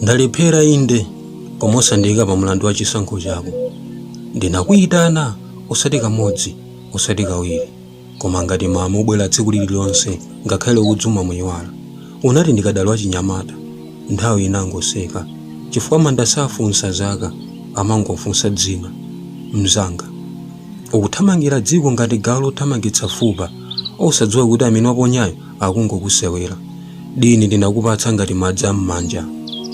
Ndalephera inde koma osandiyika pa mulandu wa chisankho chako. Ndinakuyitana osati kamodzi osati kawiri, koma ngati mama ubwera tsiku lililonse ngakhale ukudzuma muyiwala. Unati ndikadali wachinyamata, nthawi inangoseka chifukwa manda safunsa zaka amangofunsa dzina. Mzanga ukuthamangira dziko ngati gawo lothamangitsa fupa, osadziwa kuti amene waponyayo akungokusewera. Dini ndinakupatsa ngati madzi am'manja,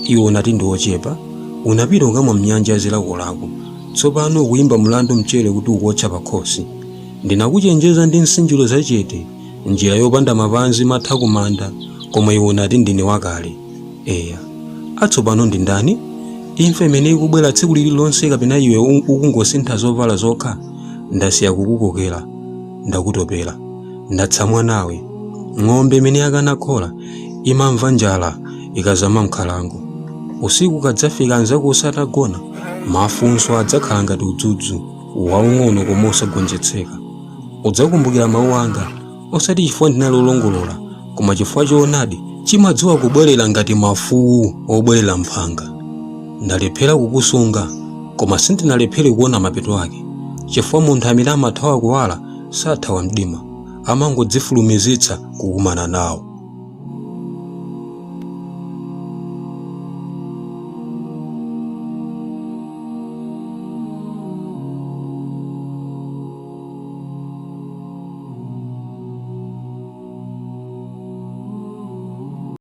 iwe unati ndi ochepa. Unapita ukamwa mnyanja yazilakolako, tsopano ukuyimba mlandu mchere kuti ukuotcha pakhosi. Ndinakuchenjeza ndi nsinjiro zachete, njira yopanda mapanzi matha kumanda, koma iwe unati ndine wakale. Eya, atsopano ndi ndani? Imfa imene ikubwera tsiku lililonse kapena iwe ukungosintha zovala zokha? Ndasiya kukukokera, ndakutopera, ndatsamwa nawe. Ng'ombe imene yakanakhola imamva njala ikazama m'nkhalango. Usiku kadzafika anzako osatagona, mafunso adzakhala ngati udzudzu waung'ono koma osagonjetseka. Udzakumbukira mawu anga, osati chifukwa ndinalolongolola, koma chifukwa choonadi chimadziwa kubwerera ngati mafuwu obwerera mphanga. Ndalephera kukusunga, koma sindinalephere kuona mapeto ake, chifukwa munthu amene amathawa kuwala sathawa mdima, amangodzifulumizitsa kukumana nawo.